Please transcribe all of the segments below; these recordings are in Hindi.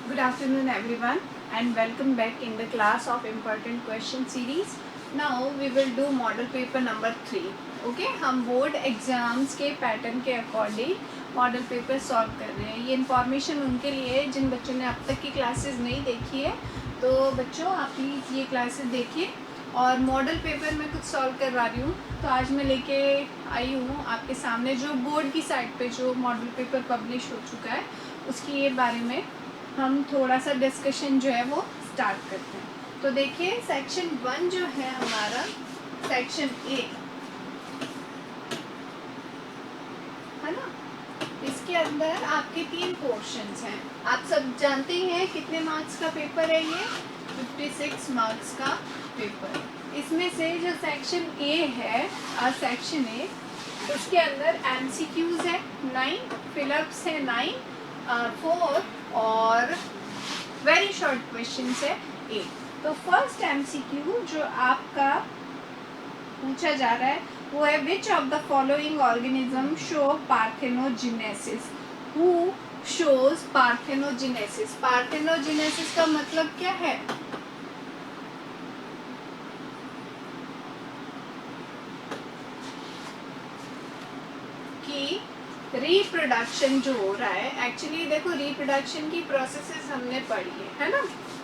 Good afternoon everyone and welcome back in the class of important question series. Now we will do model paper number 3. Okay, हम बोर्ड एग्जाम्स के पैटर्न के अकॉर्डिंग मॉडल पेपर सॉल्व कर रहे हैं. ये इन्फॉर्मेशन उनके लिए जिन बच्चों ने अब तक की क्लासेस नहीं देखी है, तो बच्चों आप प्लीज़ ये क्लासेस देखिए. और मॉडल पेपर मैं कुछ सॉल्व करवा रही हूँ. तो आज मैं लेके आई हूँ आपके सामने जो बोर्ड की साइड पे जो मॉडल पेपर पब्लिश हो चुका है उसकी ये बारे में हम थोड़ा सा डिस्कशन जो है वो स्टार्ट करते हैं. तो देखिए सेक्शन 1 जो है हमारा सेक्शन ए है ना, इसके अंदर आपके 3 पोर्शंस हैं. आप सब जानते हैं कितने मार्क्स का पेपर है ये 56 मार्क्स का पेपर. इसमें से जो सेक्शन ए है सेक्शन ए, उसके अंदर एमसीक्यूज है 9, फिलअप्स है 9, 4 और वेरी शॉर्ट क्वेश्चंस है 8. तो फर्स्ट एमसीक्यू जो आपका पूछा जा रहा है वो है which of the following organism show parthenogenesis. Who shows parthenogenesis. Parthenogenesis का मतलब क्या है? कि रिप्रोडक्शन जो हो रहा है, एक्चुअली देखो रिप्रोडक्शन की प्रोसेसेस हमने पढ़ी है ना.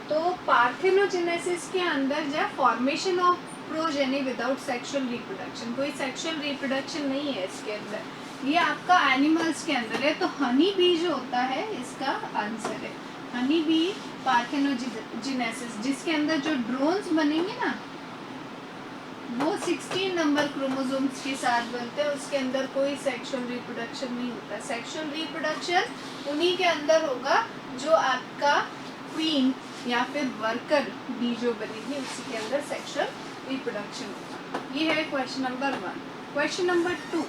तो पार्थेनोजेनेसिस के अंदर जो formation of progeny without sexual reproduction, कोई सेक्सुअल रिप्रोडक्शन नहीं है इसके अंदर. ये आपका एनिमल्स के अंदर है. तो हनी बी जो होता है इसका आंसर है. हनी बी पार्थेनोजेनेसिस, जिसके अंदर जो ड्रोन्स बनेंगे ना वो 16 नंबर क्रोमोसोम्स के साथ बनते हैं. उसके अंदर कोई सेक्सुअल रिप्रोडक्शन नहीं होता. सेक्सुअल रिप्रोडक्शन उन्हीं के अंदर होगा जो आपका क्वीन या फिर वर्कर बी जो बनेगी उसी के अंदर सेक्सुअल रिप्रोडक्शन होगा. ये है question number 1. Question number 2,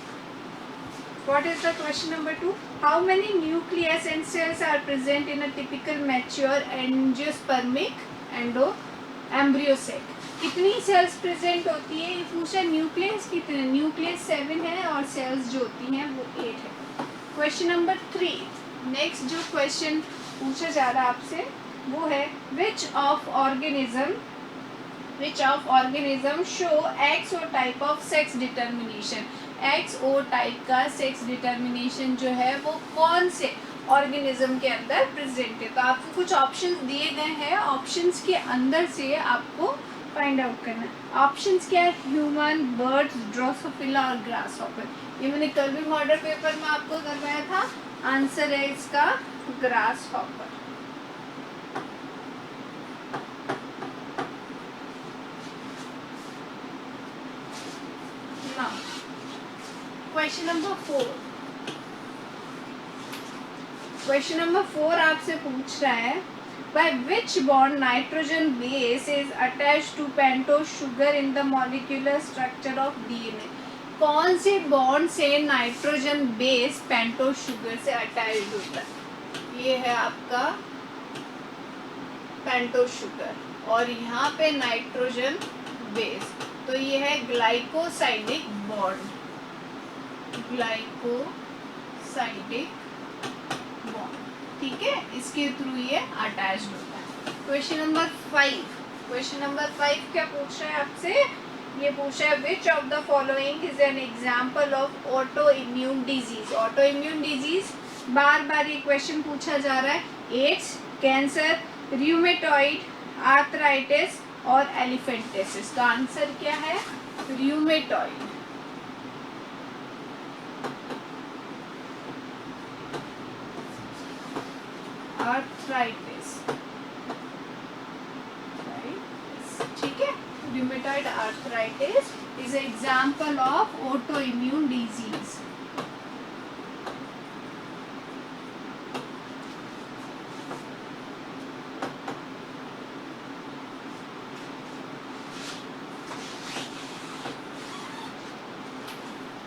what is the question number 2? How many nucleus and cells are present in a typical mature angiospermic embryo sac? कितनी सेल्स प्रेजेंट होती है ये पूछा. न्यूक्लियस कितने? न्यूक्लियस 7 है और सेल्स जो होती हैं वो 8 है. क्वेश्चन नंबर 3, नेक्स्ट जो क्वेश्चन पूछा जा रहा है आपसे वो है which of organism show X O type of sex determination. X O type का सेक्स डिटर्मिनेशन जो है वो कौन से ऑर्गेनिज्म के अंदर प्रेजेंट है. तो आपको कुछ ऑप्शंस दिए गए हैं. ऑप्शंस के अंदर से आपको फाइंड आउट करना है. ऑप्शंस क्या है? ह्यूमन, बर्ड्स, ड्रोसोफिला और ग्रासहॉपर. ये मैंने कल भी मॉडल पेपर में आपको करवाया था. आंसर है इसका grasshopper. Question number 4. Question number 4 आपसे पूछ रहा है by which bond nitrogen base is attached to pentose sugar in the molecular structure of DNA. कौन से बॉन्ड से नाइट्रोजन बेस पेंटोज शुगर से अटैच्ड होता है? ये है आपका पेंटोज शुगर और यहाँ पे नाइट्रोजन बेस. तो ये है ग्लाइकोसाइडिक बॉन्ड. ग्लाइकोसाइडिक बॉन्ड, ठीक है, इसके थ्रू ये अटैच्ड होता है. Question number 5. क्वेश्चन नंबर 5 क्या पूछ रहा है आपसे? ये पूछ रहा है which of the following is an example of autoimmune disease. Autoimmune disease बार बार ये क्वेश्चन पूछा जा रहा है. एड्स, कैंसर, रियूमेटॉइड आर्थराइटिस और एलिफेंटेसिस. तो आंसर क्या है? रियूमेटॉइड. आर्थराइटिस, ठीक है. Rheumatoid arthritis is example of autoimmune disease.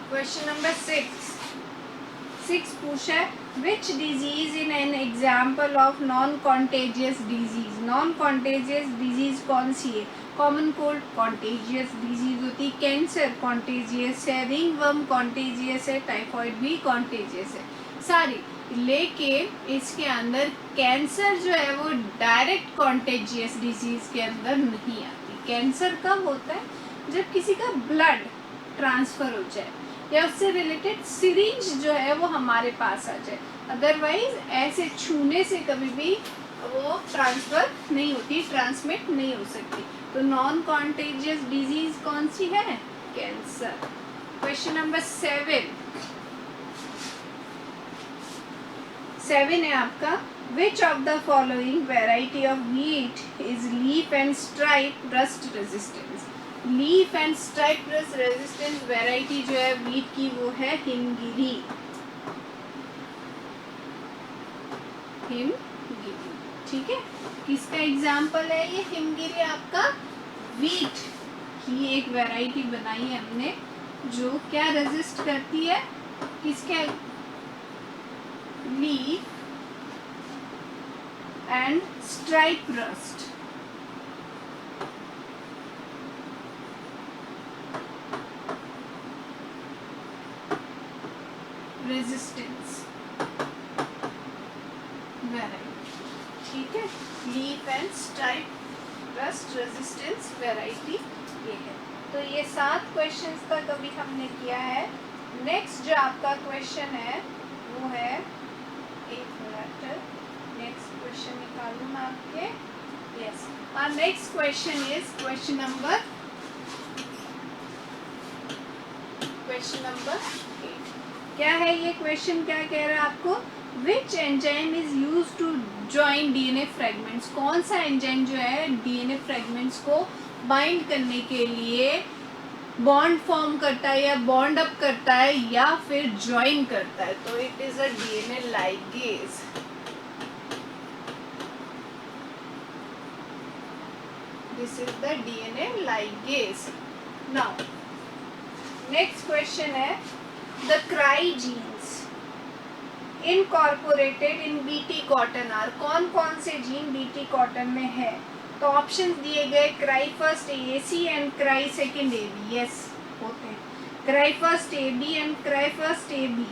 Question number 6 पूछा है which disease in an example of non contagious disease. Non contagious disease कौन सी है? कॉमन कोल्ड कॉन्टेजियस डिजीज होती है, कैंसर कॉन्टेजियस है, रिंगवर्म कॉन्टेजियस है, टाइफॉइड भी कॉन्टेजियस है. सारी लेकिन इसके अंदर कैंसर जो है वो डायरेक्ट कॉन्टेजियस डिजीज के अंदर नहीं आती। कैंसर कब होता है? जब किसी का ब्लड ट्रांसफर हो जाए या उससे रिलेटेड सिरिंज जो है वो हमारे पास आ जाए, अदरवाइज ऐसे छूने से कभी भी वो ट्रांसफर नहीं होती, ट्रांसमिट नहीं हो सकती। तो नॉन कॉन्टेजियस डिजीज कौन सी है? कैंसर। क्वेश्चन नंबर 7 है आपका, विच of the following variety of wheat is leaf and stripe rust resistance? Leaf and stripe rust resistance variety जो है व्हीट की वो है हिमगिरी। हिमगिरी, ठीक है। किसका एग्जाम्पल है ये हिमगिरी? आपका व्हीट की एक वैरायटी बनाई है हमने जो क्या रेजिस्ट करती है? किसके? Leaf and stripe rust. Resistance variety, ठीक है। Leaf and stripe rust resistance variety ये है। तो ये 7 क्वेश्चंस तक अभी हमने किया है। नेक्स्ट जो आपका क्वेश्चन है वो है, एक मिनट, नेक्स्ट क्वेश्चन निकालूं मैं आपके। Yes, our next question is question number 8। क्या है ये क्वेश्चन? क्या कह रहा है आपको? Which enzyme is use to join DNA fragments? कौन सा एंजाइम जो है डीएनए फ्रेगमेंट्स को बाइंड करने के लिए बॉन्ड फॉर्म करता है या बॉन्ड अप करता है या फिर ज्वाइन करता है? तो it is a DNA ligase. This is the DNA ligase. Now next question है, the cry genes incorporated in BT cotton are? कौन कौन से जीन बीटी कॉटन में है? तो ऑप्शन दिए गए, cry first AC and cry second AB. Yes, होते हैं cry first AB and cry first AB,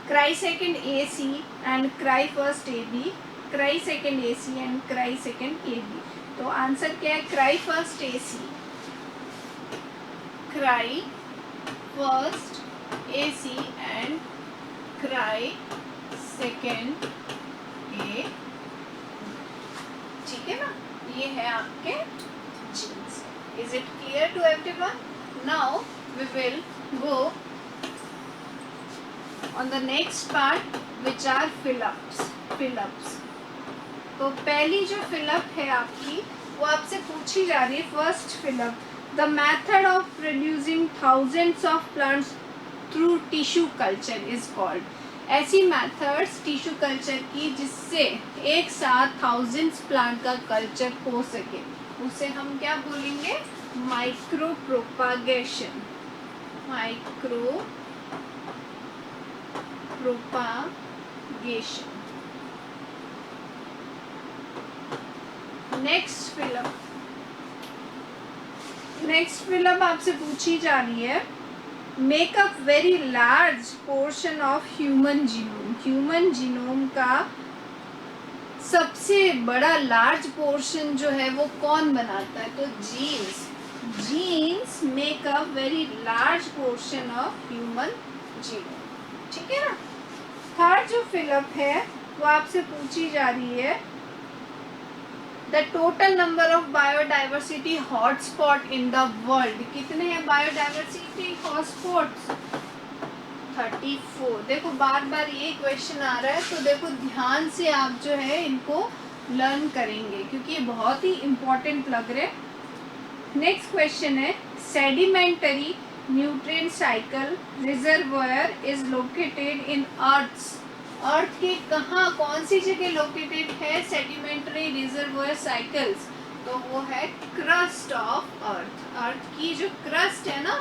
cry second AC and cry first AB, cry second AC and cry second AB. तो आंसर क्या है? Cry first AC, cry first AC and cry second A, ठीक है ना। ये है आपके genes. Is it clear to everyone? Now we will go on the next part which are fill ups. तो पहली जो फिलअप है आपकी वो आपसे पूछी जा रही है, first fill up, the method of producing thousands of plants through tissue culture is called. ऐसी मेथड्स टिश्यू कल्चर की जिससे एक साथ थाउजेंड्स प्लांट का कल्चर हो सके, उसे हम क्या बोलेंगे? Micro propagation. Micro propagation. Next fill up आपसे पूछी जा रही है, make up very large portion of human genome. Human genome का सबसे बड़ा लार्ज पोर्शन जो है वो कौन बनाता है? तो genes make up very large portion of human genome, ठीक है ना। थर्ड जो फिलअप है वो आपसे पूछी जा रही है, the total number of biodiversity hotspot in the world. कितने हैं बायोडाइवर्सिटी हॉटस्पॉट्स? 34। देखो बार बार ये क्वेश्चन आ रहा है, तो देखो ध्यान से आप जो है इनको लर्न करेंगे क्योंकि ये बहुत ही इम्पोर्टेंट लग रहे। नेक्स्ट क्वेश्चन है, sedimentary nutrient cycle reservoir is located in earth के कहाँ, कौन सी जगह लोकेटेड है सेडिमेंटरी रिजर्वोयर साइकिल्स? तो वो है क्रस्ट ऑफ अर्थ। अर्थ की जो क्रस्ट है ना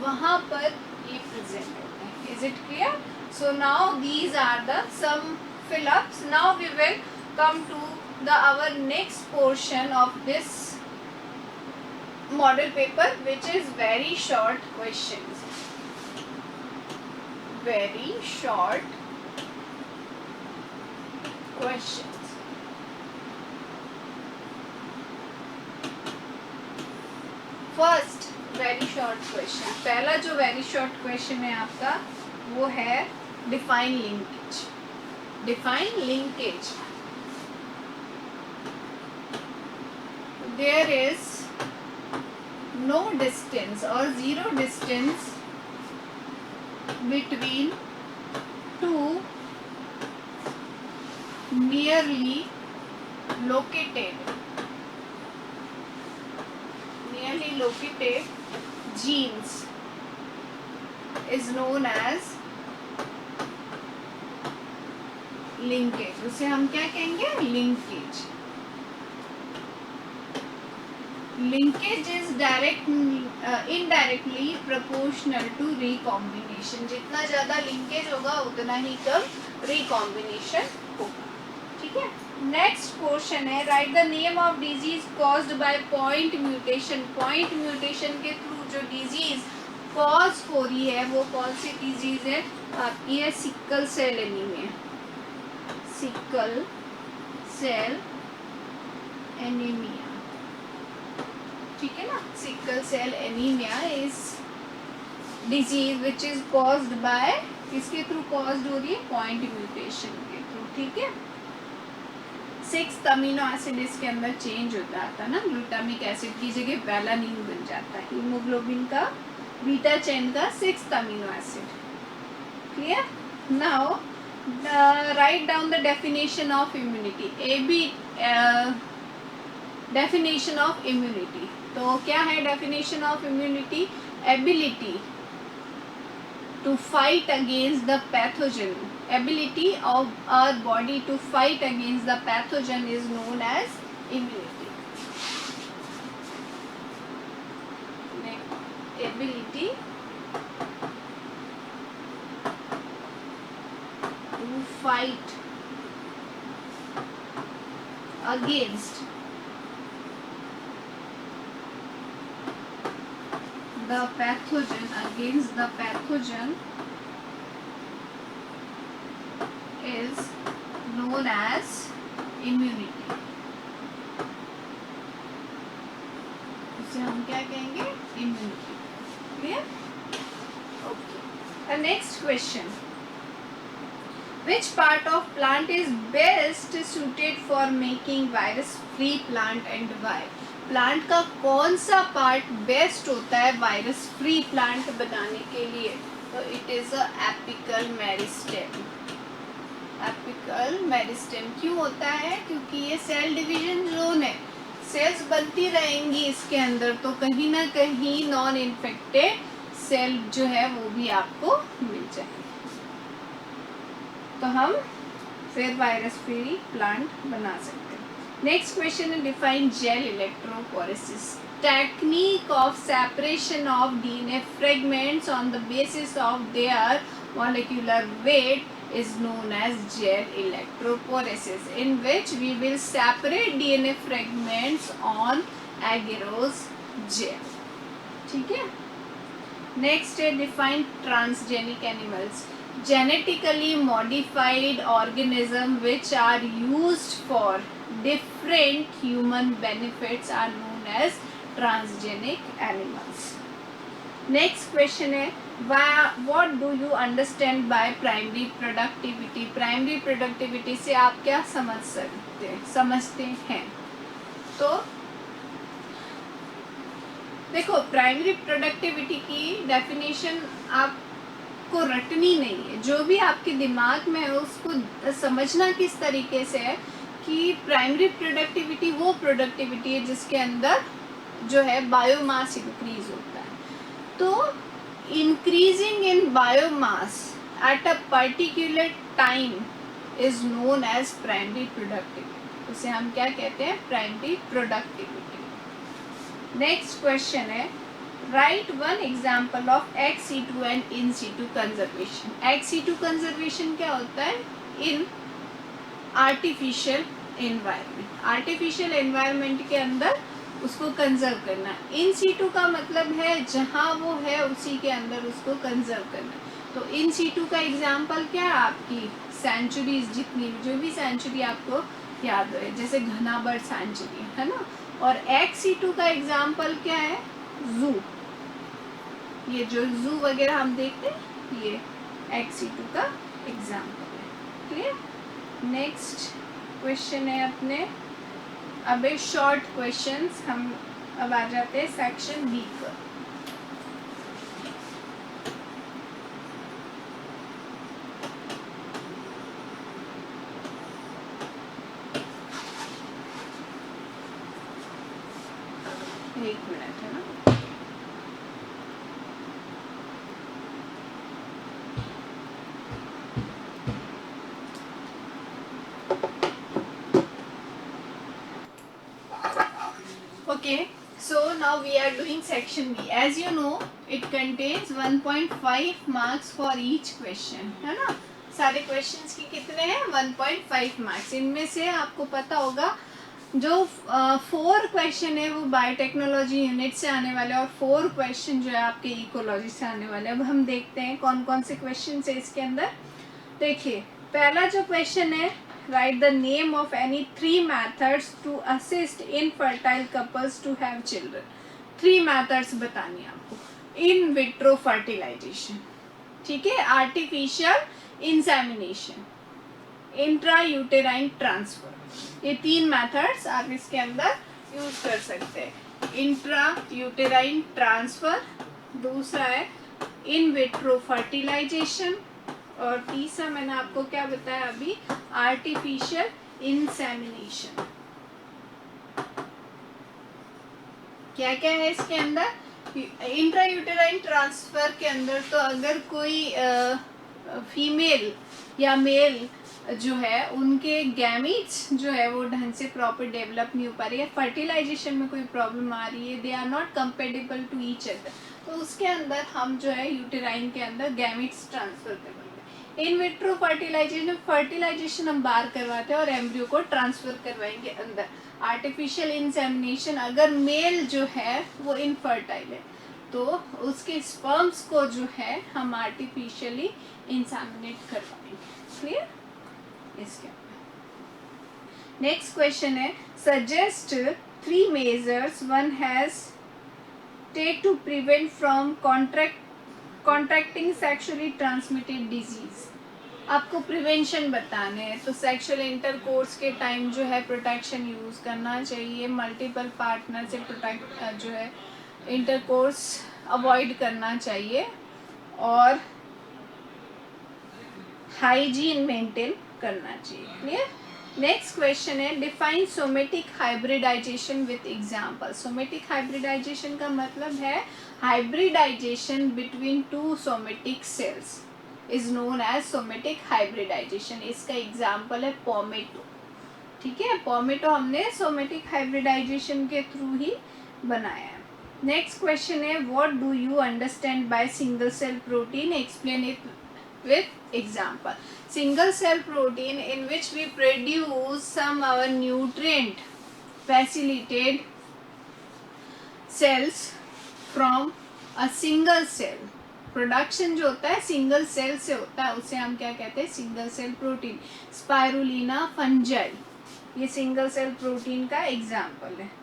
वहाँ पर ये प्रेजेंट होते हैं। Is it clear? So now these are the some fill ups. Now we will come to the our next portion of this model paper, which is very short questions. Very short question. First very short question, पहला जो वेरी शॉर्ट क्वेश्चन है आपका वो है define linkage. Define linkage, there is no distance और zero distance between two nearly located genes is known as linkage। उसे हम क्या कहेंगे? Linkage. Linkage is indirectly proportional to recombination. जितना ज्यादा लिंकेज होगा उतना ही कम रिकॉम्बिनेशन होगा। ठीक है, नेक्स्ट क्वेश्चन है write the name of disease caused by point mutation. Point mutation के थ्रू जो डिजीज कॉज हो रही है वो कौन सी डिजीज है आपकी? है sickle cell anaemia. Sickle cell anaemia, ठीक है ना। Sickle cell anaemia is disease which is caused by, किसके थ्रू कॉज्ड हो रही है? पॉइंट म्यूटेशन के थ्रू। ठीक है, 6 अमीनो एसिड इसके अंदर चेंज होता आता है ना, ग्लूटामिक एसिड की जगह वेलानिन बन जाता है। हीमोग्लोबिन का बीटा चेन का 6 amino acid. Clear? Now write down the definition of immunity. Definition of immunity, तो क्या है definition of immunity? Ability to fight against the pathogen. Ability of our body to fight against the pathogen is known as immunity. Ability to fight against the pathogen, against the pathogen is known as immunity। उसे हम क्या कहेंगे? immunity। clear? okay, the next question, which part of plant is best suited for making virus free plant and why? Plant का कौन सा पार्ट बेस्ट होता है वायरस फ्री प्लांट बनाने के लिए? तो it is a apical meristem. Apical meristem क्यों होता है? क्योंकि ये सेल डिवीजन जोन है, सेल्स बनती रहेंगी इसके अंदर, तो कहीं ना कहीं नॉन इन्फेक्टेड सेल जो है वो भी आपको मिल जाएगी, तो हम फिर वायरस फ्री प्लांट बना सकते हैं। नेक्स्ट क्वेश्चन है define gel electrophoresis. Technique of separation of DNA fragments on the basis of their molecular weight is known as gel electrophoresis, in which we will separate DNA fragments on agarose gel। ठीक है, नेक्स्ट है define transgenic animals. genetically modified organism which are used for different human benefits are known as transgenic animals। next question है what do you understand by primary productivity? primary productivity से आप क्या समझते हैं? तो देखो, प्राइमरी प्रोडक्टिविटी की डेफिनेशन आपको रटनी नहीं है, जो भी आपके दिमाग में है उसको समझना किस तरीके से है कि प्राइमरी प्रोडक्टिविटी वो प्रोडक्टिविटी है जिसके अंदर जो है बायोमास इंक्रीज होता है। तो increasing in biomass at a particular time is known as primary productivity. उसे हम क्या कहते हैं? Primary productivity. नेक्स्ट क्वेश्चन है right one example of ex situ and in situ conservation. Ex situ conservation क्या होता है? In artificial environment, artificial environment के अंदर उसको कंजर्व करना। इन सीटू का मतलब है जहाँ वो है उसी के अंदर उसको कंजर्व करना। तो इन सीटू का एग्जाम्पल क्या है, आपकी सेंचुरीज, जितनी जो भी सेंचुरी आपको याद हो, जैसे घनाबर्ड सेंचुरी है ना। और एक्स सीटू का एग्जाम्पल क्या है, जू। ये जो जू वगैरह हम देखते हैं, ये एक्स सीटू का एग्जाम्पल है। क्लियर। नेक्स्ट क्वेश्चन है अपने, अब एक शॉर्ट क्वेश्चंस, हम अब आ जाते हैं सेक्शन बी पर। एक मिनट है ना। Okay, so now we are doing section B. As you know, it contains 1.5 marks for each question, है ना। सारे questions की कितने हैं, 1.5 marks। इनमें से आपको पता होगा जो 4 क्वेश्चन है वो बायोटेक्नोलॉजी यूनिट से आने वाले हैं और 4 क्वेश्चन जो है आपके इकोलॉजी से आने वाले हैं। अब हम देखते हैं कौन कौन से क्वेश्चन है इसके अंदर। देखिए, पहला जो क्वेश्चन है, write the name of any 3 methods to assist infertile couples to have children। 3 methods बतानी है आपको। इन विट्रो फर्टिलाइजेशन, ठीक है, artificial insemination, intra uterine transfer, ये 3 मेथड्स आप इसके अंदर यूज कर सकते हैं। इंट्रा यूटेराइन ट्रांसफर, दूसरा है इन विट्रो फर्टिलाइजेशन, और तीसरा मैंने आपको क्या बताया अभी, आर्टिफिशियल इंसेमिनेशन। क्या क्या है इसके अंदर, इंट्रायूटेराइन ट्रांसफर के अंदर तो अगर कोई फीमेल या मेल जो है उनके गैमीट्स जो है वो ढंग से प्रॉपर डेवलप नहीं हो पा रही है, फर्टिलाइजेशन में कोई प्रॉब्लम आ रही है, they are not compatible to each other, तो उसके अंदर हम जो है यूटेराइन के अंदर गैमीट्स ट्रांसफर करवाएंगे। इन विट्रो फर्टिलाइजेशन हम बाहर करवाते हैं और एम्ब्रियो को ट्रांसफर करवाएंगे अंदर। आर्टिफिशियल इंसेमिनेशन, अगर मेल जो है वो इनफर्टाइल है तो उसके स्पर्म्स को जो है हम आर्टिफिशियली इंसेमिनेट करवाएंगे। क्लियर। इसके नेक्स्ट क्वेश्चन है, suggest 3 measures one has take to prevent from contracting sexually transmitted disease. आपको प्रिवेंशन बताने हैं, तो सेक्सुअल इंटरकोर्स के टाइम जो है प्रोटेक्शन यूज़ करना चाहिए, मल्टीपल पार्टनर से प्रोटेक्ट जो है इंटरकोर्स अवॉइड करना चाहिए, और हाइजीन मेंटेन करना चाहिए। क्लियर। नेक्स्ट क्वेश्चन है, define somatic hybridisation with example. Somatic hybridisation का मतलब है hybridisation between 2 somatic cells is known as somatic hybridisation. इसका एग्जाम्पल है पोमेटो। ठीक है, पोमेटो हमने सोमेटिक हाइब्रिडाइजेशन के थ्रू ही बनाया है। नेक्स्ट क्वेश्चन है, what do you understand by single cell protein, explain it with example। single cell protein in which we produce some our nutrient facilitated cells from a single cell। Production जो होता है सिंगल सेल से होता है, उसे हम क्या कहते हैं, single cell protein. Spirulina fungi, ये सिंगल सेल प्रोटीन का एग्जाम्पल है।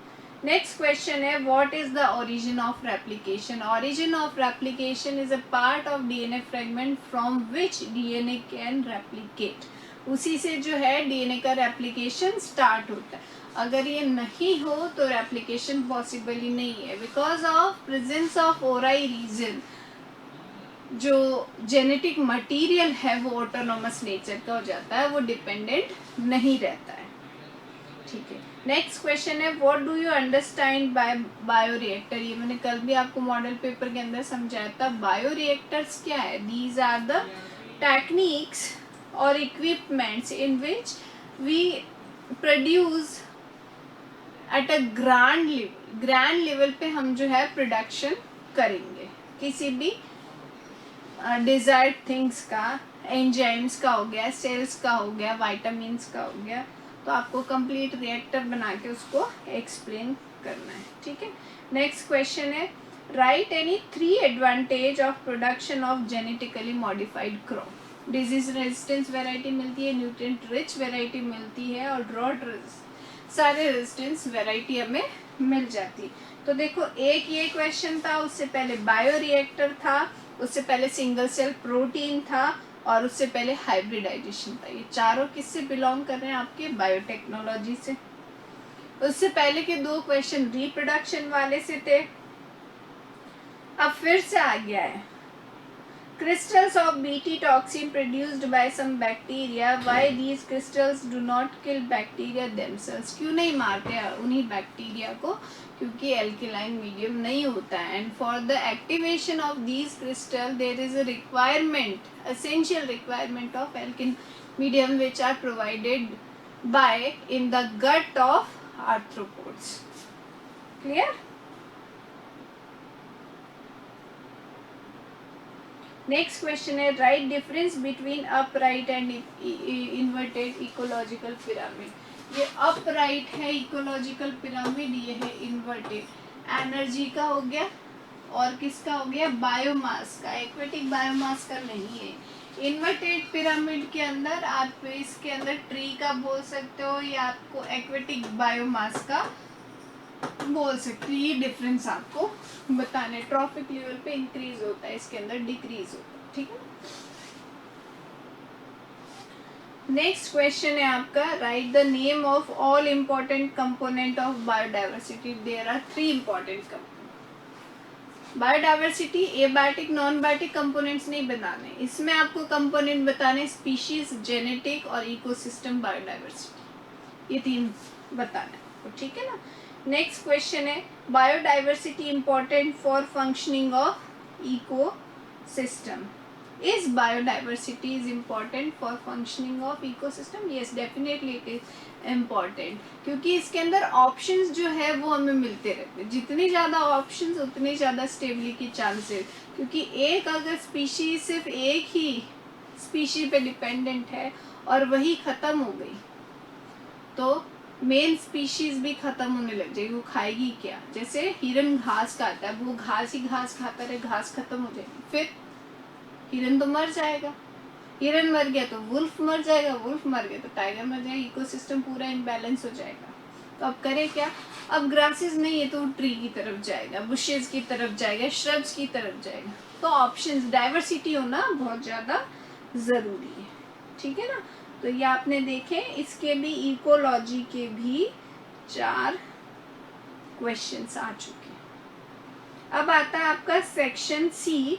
नेक्स्ट क्वेश्चन है, what is the origin of replication. Origin of replication is a part of DNA fragment from which DNA can replicate. उसी से जो है डीएनए का रेप्लिकेशन स्टार्ट होता है। अगर ये नहीं हो तो रेप्लिकेशन पॉसिबल ही नहीं है, because of presence of ori region जो जेनेटिक मटेरियल है वो ऑटोनोमस नेचर का हो जाता है, वो डिपेंडेंट नहीं रहता है। ठीक है। नेक्स्ट क्वेश्चन है, what do you understand bye bioreactor. ये मैंने कल भी आपको मॉडल पेपर के अंदर समझाया था। बायोरिएक्टर्स क्या है, दीज आर द टेक्निक्स और equipments in which we produce at a grand level पे हम जो है प्रोडक्शन करेंगे किसी भी डिजायर्ड थिंग्स का। एंजाइम्स का हो गया, सेल्स का हो गया, वाइटामिन्स का हो गया, तो आपको कंप्लीट रिएक्टर बना के उसको एक्सप्लेन करना है। ठीक है। नेक्स्ट क्वेश्चन है, right any 3 advantage of production of genetically modified crop. Disease resistance variety मिलती है, न्यूट्रिएंट रिच वेराइटी मिलती है और ड्रॉट सारे रेजिस्टेंस वेराइटी हमें मिल जाती। तो देखो एक ये क्वेश्चन था, उससे पहले बायोरिएक्टर था, उससे पहले सिंगल सेल प्रोटीन था और उससे पहले हाइब्रिडाइजेशन था। ये चारों किससे बिलोंग कर रहे हैं? आपके बायोटेक्नोलॉजी से। उससे पहले के 2 क्वेश्चन रिप्रोडक्शन वाले से थे। अब फिर से आ गया है crystals of Bt toxin produced by some bacteria, why these crystals do not kill bacteria themselves? क्यों नहीं मारते उन्हीं बैक्टीरिया को? क्योंकि एल्किलाइन मीडियम नहीं होता है। And for the activation of these crystal there is a requirement, essential requirement of एल्किन medium which are provided by in the gut of arthropods. Clear? Next question है write difference between upright and inverted ecological pyramid. ये अपराइट है इकोलॉजिकल पिरामिड, ये है इन्वर्टेड। एनर्जी का हो गया और किसका हो गया? बायोमास का। एक्वेटिक बायोमास का नहीं है। इन्वर्टेड पिरामिड के अंदर आप इसके अंदर ट्री का बोल सकते हो या आपको एक्वेटिक बायोमास का बोल सकते हो। ये डिफरेंस आपको बताने। ट्रॉफिक लेवल पे इंक्रीज होता है, इसके अंदर डिक्रीज होता है। ठीक है। नेक्स्ट क्वेश्चन है आपका write the name of all important component of biodiversity. There are 3 important component. Biodiversity abiotic non biotic components नहीं बनाने, इसमें आपको कंपोनेंट बताने स्पीशीज, जेनेटिक और इकोसिस्टम बायोडाइवर्सिटी, ये 3 बताना है। ठीक है ना। नेक्स्ट क्वेश्चन है biodiversity important for functioning of ecosystem. Is biodiversity is important for functioning of ecosystem? Yes, definitely it is important, क्योंकि इसके अंदर ऑप्शंस जो है वो हमें मिलते रहते हैं। जितनी ज़्यादा ऑप्शंस उतनी ज़्यादा स्टेबिलिटी चांसेस, क्योंकि एक अगर स्पीशीज सिर्फ एक ही स्पीशी पे डिपेंडेंट है और वही ख़त्म हो गई तो मेन स्पीशीज भी खत्म होने लग जाएगी। वो खाएगी क्या? जैसे हिरन घास खाता है, वो घास ही घास खाता रहे, घास खत्म हो जाएगी, फिर हिरन तो मर जाएगा। हिरन मर गया तो वुल्फ मर जाएगा, वुल्फ मर गया तो टाइगर मर जाएगा, इकोसिस्टम पूरा इम्बैलेंस हो जाएगा। तो अब करे क्या? अब ग्रासेस नहीं है तो वो ट्री की तरफ जाएगा, बुशेज की तरफ जाएगा, श्रब्स की तरफ जाएगा। तो ऑप्शंस, डाइवर्सिटी होना बहुत ज़्यादा ज़रूरी है। ठीक है ना। तो ये आपने देखे, इसके भी इकोलॉजी के भी 4 क्वेश्चंस आ चुके हैं। अब आता है आपका section C.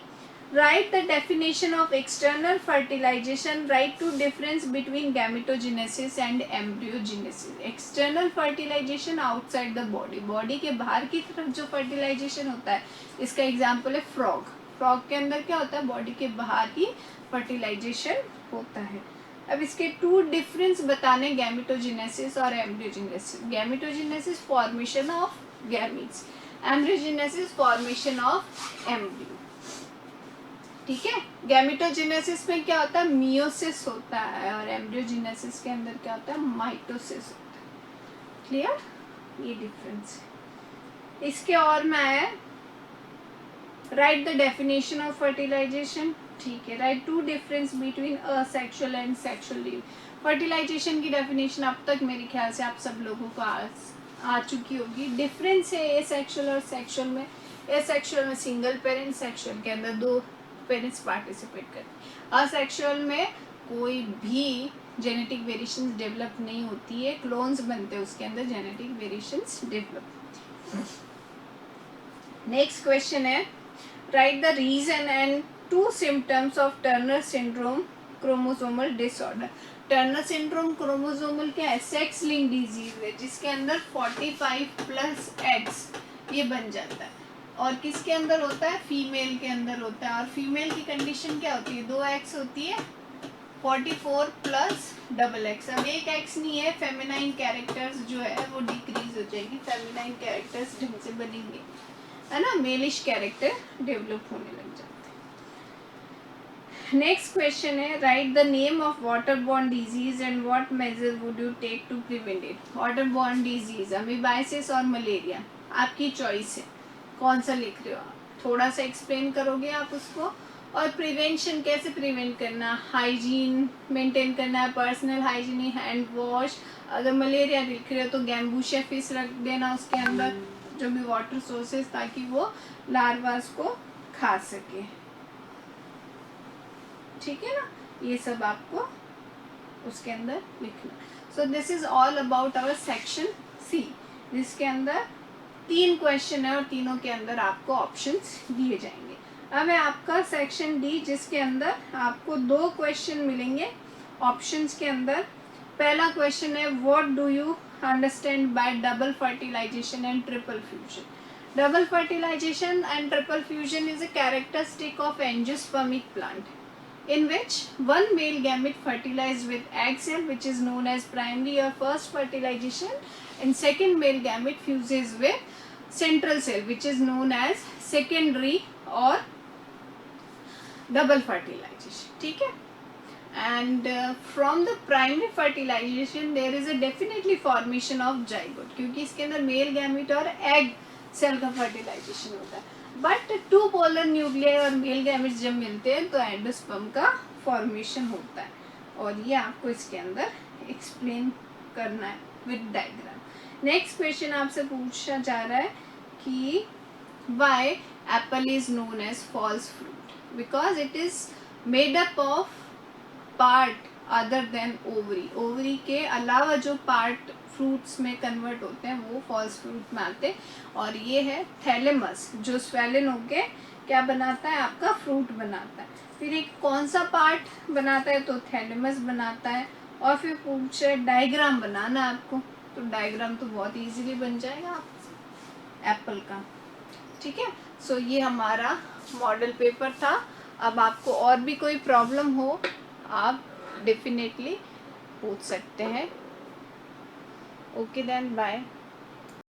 Write the definition of external fertilization, write two difference between gametogenesis and embryogenesis. External fertilization outside the body, body के बाहर की तरफ जो फर्टिलाइजेशन होता है, इसका एग्जाम्पल है फ्रॉग। फ्रॉग के अंदर क्या होता है? बॉडी के बाहर ही फर्टिलाइजेशन होता है। अब इसके 2 डिफरेंस बताने, गैमेटोजेनेसिस और embryogenesis. Gametogenesis formation of gametes, embryogenesis formation of embryo. ठीक है। गैमेटोजेनेसिस में क्या होता है? मियोसिस होता है और एम्ब्रियोजेनेसिस के अंदर क्या होता है? माइटोसिस होता है। क्लियर? ये डिफरेंस है। इसके और में है write the definition of fertilization. ठीक है। Write 2 difference between asexual and sexual live. Fertilization की डेफिनेशन अब तक मेरे ख्याल से आप सब लोगों को आ चुकी होगी। डिफरेंस है एसेक्सुअल और सेक्सुअल में। एसेक्सुअल में सिंगल पेरेंट, सेक्सुअल के अंदर 2 पेरेंट्स पार्टिसिपेट करते हैं। असेक्सुअल में कोई भी जेनेटिक वेरिएशंस डेवलप नहीं होती है, क्लोन्स बनते हैं, उसके अंदर जेनेटिक वेरिएशंस डेवलप होती है। नेक्स्ट क्वेश्चन है write the reason and 2 symptoms of Turner syndrome chromosomal disorder। Turner syndrome chromosomal क्या है? सेक्स लिंक डिजीज है, जिसके अंदर 45+ X ये बन जाता है। और किसके अंदर होता है? फीमेल के अंदर होता है। और फीमेल की कंडीशन क्या होती है? 2 X होती है, 44+ XX। अब एक X नहीं है, फेमिनाइन कैरेक्टर्स जो है वो डिक्रीज हो जाएगी, फेमिनाइन कैरेक्टर्स ढंग से बनेंगे, है ना, मेलिश कैरेक्टर डेवलप होने लग जाते हैं। नेक्स्ट क्वेश्चन है write the name of water borne disease and what measure would you take to prevent it. Water borne disease, amoebiasis और मलेरिया, आपकी चॉइस है, कौन सा लिख रहे हो आप? थोड़ा सा एक्सप्लेन करोगे आप उसको। और प्रिवेंशन कैसे प्रिवेंट करना, हाइजीन मेंटेन करना है, पर्सनल हाइजीन, हैंड वॉश, अगर मलेरिया दिख रही है तो गैम्बूशिया फिश रख देना उसके अंदर, जो भी वाटर सोर्सेज, ताकि वो लार्वास को खा सके। ठीक है ना, ये सब आपको उसके अंदर लिखना। So this is all about our section C, जिसके अंदर 3 क्वेश्चन है और तीनों के अंदर आपको ऑप्शंस दिए जाएंगे। अब है आपका सेक्शन डी, जिसके अंदर आपको 2 क्वेश्चन मिलेंगे ऑप्शंस के अंदर। पहला क्वेश्चन है what do you understand by double fertilization and triple fusion. Double fertilization and triple fusion is a characteristic of angiospermic plant in which one male gamete fertilized with egg cell, which is known as primary or first fertilization, and second male gamete fuses with central cell, which is known as secondary or double fertilization. ठीक है, and from the primary fertilization there is a definitely formation of zygote, क्योंकि इसके अंदर male gamete और egg cell का fertilization होता है। बट 2 पोलर न्यूक्लियाई और मेल गैमेट्स जब मिलते हैं तो एंडोस्पर्म का फॉर्मेशन होता है, और ये आपको इसके अंदर एक्सप्लेन करना है विद डायग्राम। नेक्स्ट क्वेश्चन आपसे पूछा जा रहा है कि why apple is known as false fruit, because it is made up of part other than ovary. Ovary के अलावा जो पार्ट फ्रूट्स में कन्वर्ट होते हैं वो फॉल्स फ्रूट में आते हैं, और ये है थैलेमस, जो स्वेलन होके क्या बनाता है, आपका फ्रूट बनाता है। फिर एक कौन सा पार्ट बनाता है, तो थैलेमस बनाता है। और फिर पूछे डायग्राम बनाना आपको, तो डायग्राम तो बहुत इजीली बन जाएगा आप एप्पल का। ठीक है, सो ये हमारा मॉडल पेपर था। अब आपको और भी कोई प्रॉब्लम हो आप डेफिनेटली पूछ सकते हैं। Okay then, bye.